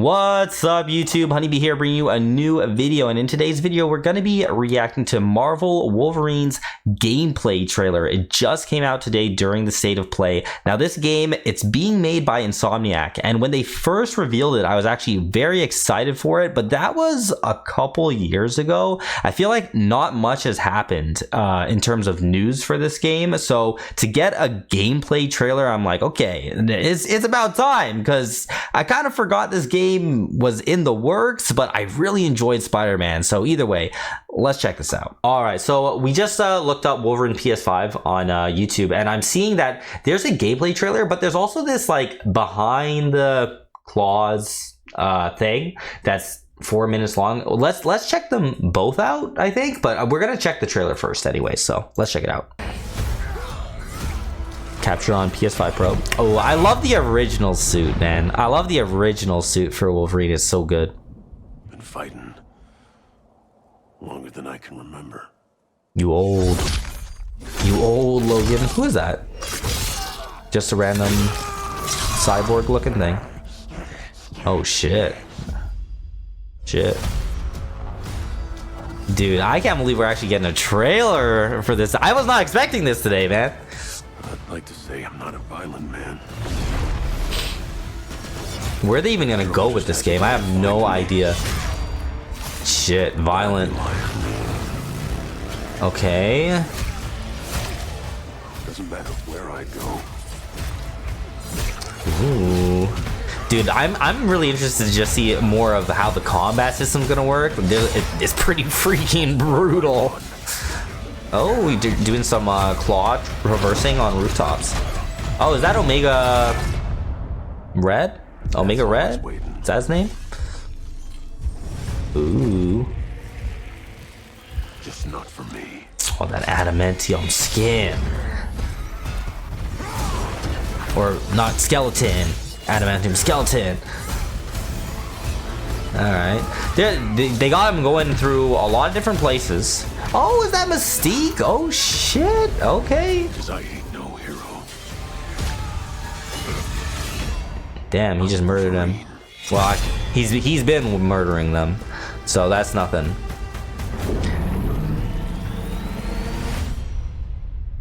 What's up YouTube? Honeybee here bringing you a new video, and in today's video we're going to be reacting to Marvel Wolverine's gameplay trailer. It just came out today during the State of Play. Now this game, it's being made by Insomniac, and when they first revealed it I was actually very excited for it, but that was a couple years ago. I feel like not much has happened in terms of news for this game, so to get a gameplay trailer I'm like, okay, it's about time, because I kind of forgot this game was in the works, but I really enjoyed Spider-Man. So either way, let's check this out. All right, so we just looked up Wolverine PS5 on YouTube, and I'm seeing that there's a gameplay trailer, but there's also this like behind the claws thing that's 4 minutes long. Let's check them both out, I think, but we're gonna check the trailer first anyway, so let's check it out. Capture on PS5 Pro. Oh, I love the original suit, man. I love the original suit for Wolverine. It's so good. Been fighting longer than I can remember. You old Logan. Who is that? Just a random cyborg looking thing. Oh shit. Dude, I can't believe we're actually getting a trailer for this. I was not expecting this today, man. I'd like to say I'm not a violent man. Where are they even gonna go with this game? I have no idea. Shit, violent. Okay. Doesn't matter where I go. Ooh. Dude, I'm really interested to just see more of how the combat system's gonna work. It's pretty freaking brutal. Oh, we're doing some claw reversing on rooftops. Oh, is that Omega Red? Omega Red? Is that his name? Ooh. Just not for me. Oh, that adamantium skin. Or not skeleton. Adamantium skeleton. Alright. They got him going through a lot of different places. Oh, is that Mystique? Oh shit. Okay. Because I ain't no hero. Damn, he just murdered him. Well, he's been murdering them, so that's nothing.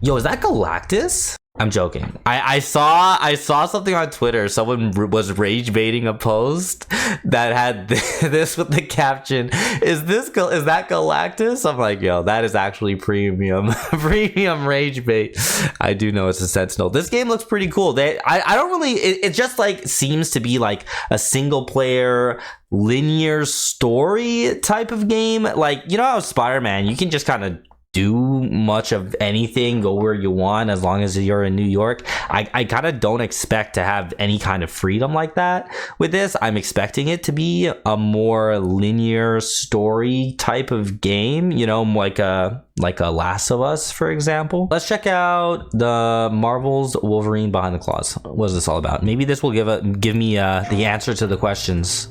Yo, is that Galactus? I'm joking. I saw something on Twitter. Someone was rage baiting a post that had this with the caption, "Is that Galactus?" I'm like, yo, that is actually premium rage bait. I do know it's a Sentinel. This game looks pretty cool. I don't really. It just like seems to be like a single player linear story type of game. Like, you know how Spider-Man, you can just kind of do much of anything, go where you want as long as you're in New York. I kind of don't expect to have any kind of freedom like that with this. I'm expecting it to be a more linear story type of game, you know, like a Last of Us, for example. Let's check out the Marvel's Wolverine Behind the Claws. What is this all about? Maybe this will give me the answer to the questions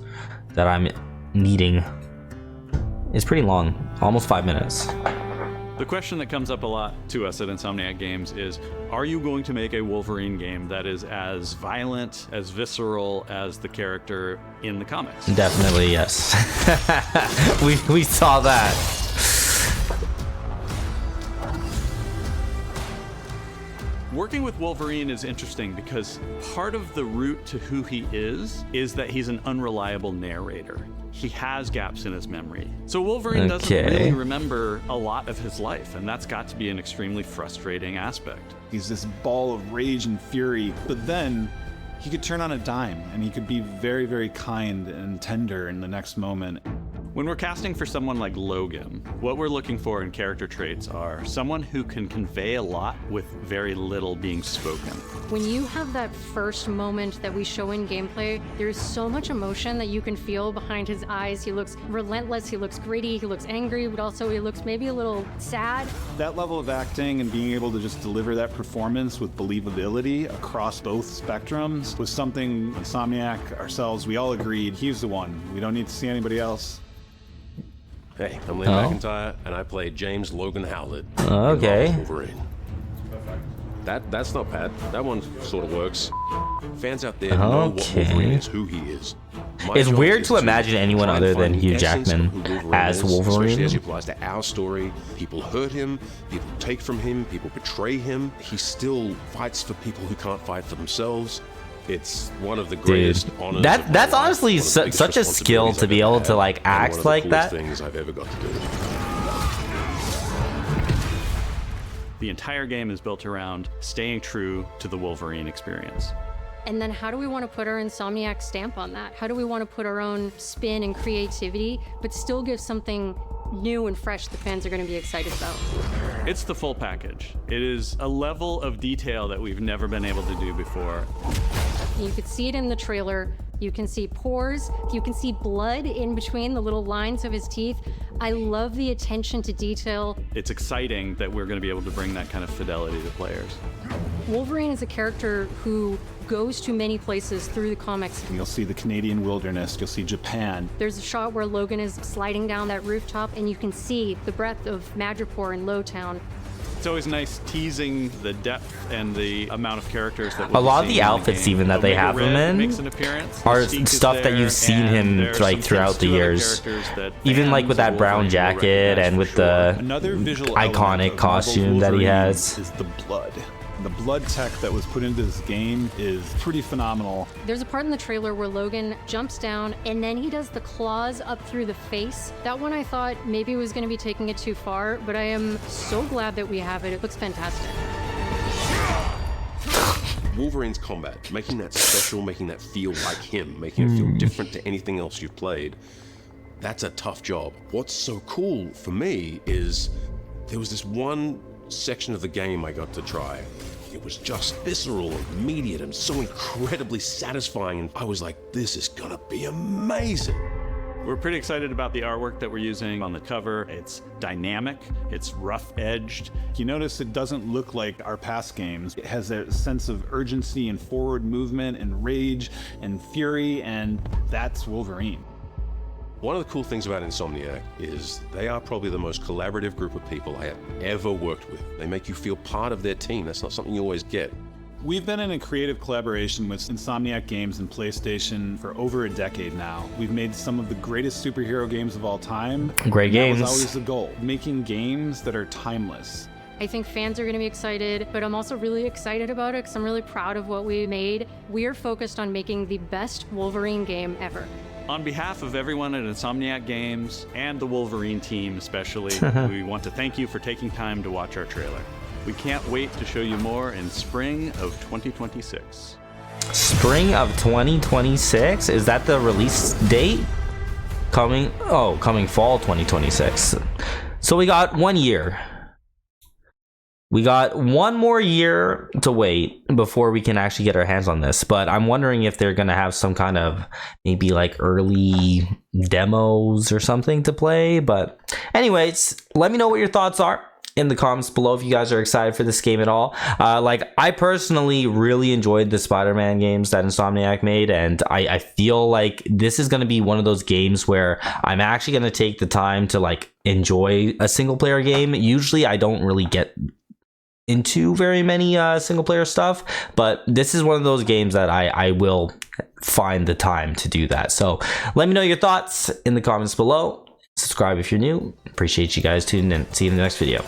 that I'm needing. It's pretty long, almost 5 minutes. The question that comes up a lot to us at Insomniac Games is, are you going to make a Wolverine game that is as violent, as visceral as the character in the comics? Definitely, yes. we saw that. Working with Wolverine is interesting because part of the route to who he is that he's an unreliable narrator. He has gaps in his memory. So Wolverine doesn't really remember a lot of his life, and that's got to be an extremely frustrating aspect. He's this ball of rage and fury, but then he could turn on a dime and he could be very, very kind and tender in the next moment. When we're casting for someone like Logan, what we're looking for in character traits are someone who can convey a lot with very little being spoken. When you have that first moment that we show in gameplay, there's so much emotion that you can feel behind his eyes. He looks relentless, he looks gritty, he looks angry, but also he looks maybe a little sad. That level of acting and being able to just deliver that performance with believability across both spectrums was something Insomniac, ourselves, we all agreed he's the one. We don't need to see anybody else. Hey, I'm Lee McIntyre, and I play James Logan Howlett. Okay. Wolverine. That's not bad. That one sort of works. Fans out there know what Wolverine is, who he is. My It's job weird is to imagine anyone try and other than find the Hugh essence of Jackman who Wolverine as is, Wolverine. especially as it applies to our story. People hurt him, people take from him, people betray him. He still fights for people who can't fight for themselves. It's one of the greatest honors. That's honestly such a skill to be able to like act like that. Things I've ever got to do. The entire game is built around staying true to the Wolverine experience. And then how do we want to put our Insomniac stamp on that? How do we want to put our own spin and creativity, but still give something new and fresh the fans are going to be excited about? It's the full package. It is a level of detail that we've never been able to do before. You could see it in the trailer. You can see pores. You can see blood in between the little lines of his teeth. I love the attention to detail. It's exciting that we're going to be able to bring that kind of fidelity to players. Wolverine is a character who goes to many places through the comics. You'll see the Canadian wilderness, you'll see Japan. There's a shot where Logan is sliding down that rooftop and you can see the breadth of Madripoor and Lowtown. It's always nice teasing the depth and the amount of characters that A lot of the outfits even that they have him in makes an appearance. are Mystique stuff is that there, you've seen and him there's like some throughout the two other years. characters that Even like with fans that of brown Wolverine will jacket recognize and for with sure. the Another visual element iconic of costume that he Wolverine has. is the blood. The blood tech that was put into this game is pretty phenomenal. There's a part in the trailer where Logan jumps down and then he does the claws up through the face. That one I thought maybe was going to be taking it too far, but I am so glad that we have it. It looks fantastic. Wolverine's combat, making that special, making that feel like him, making it feel different to anything else you've played, that's a tough job. What's so cool for me is there was this one section of the game I got to try. It was just visceral and immediate and so incredibly satisfying, and I was like, this is gonna be amazing. We're pretty excited about the artwork that we're using on the cover. It's dynamic, it's rough-edged. You notice it doesn't look like our past games. It has a sense of urgency and forward movement and rage and fury, and that's Wolverine. One of the cool things about Insomniac is they are probably the most collaborative group of people I have ever worked with. They make you feel part of their team. That's not something you always get. We've been in a creative collaboration with Insomniac Games and PlayStation for over a decade now. We've made some of the greatest superhero games of all time. Great games. That was always the goal, making games that are timeless. I think fans are going to be excited, but I'm also really excited about it because I'm really proud of what we made. We're focused on making the best Wolverine game ever. On behalf of everyone at Insomniac Games and the Wolverine team especially, we want to thank you for taking time to watch our trailer. We can't wait to show you more in spring of 2026. Spring of 2026? Is that the release date? Coming fall 2026. So we got 1 year. We got one more year to wait before we can actually get our hands on this, but I'm wondering if they're gonna have some kind of maybe like early demos or something to play. But anyways, let me know what your thoughts are in the comments below if you guys are excited for this game at all. Like, I personally really enjoyed the Spider-Man games that Insomniac made, and I feel like this is going to be one of those games where I'm actually going to take the time to like enjoy a single player game. Usually I don't really get into very many single player stuff, but this is one of those games that I will find the time to do that. So let me know your thoughts in the comments below. Subscribe if you're new. Appreciate you guys tuning in. See you in the next video.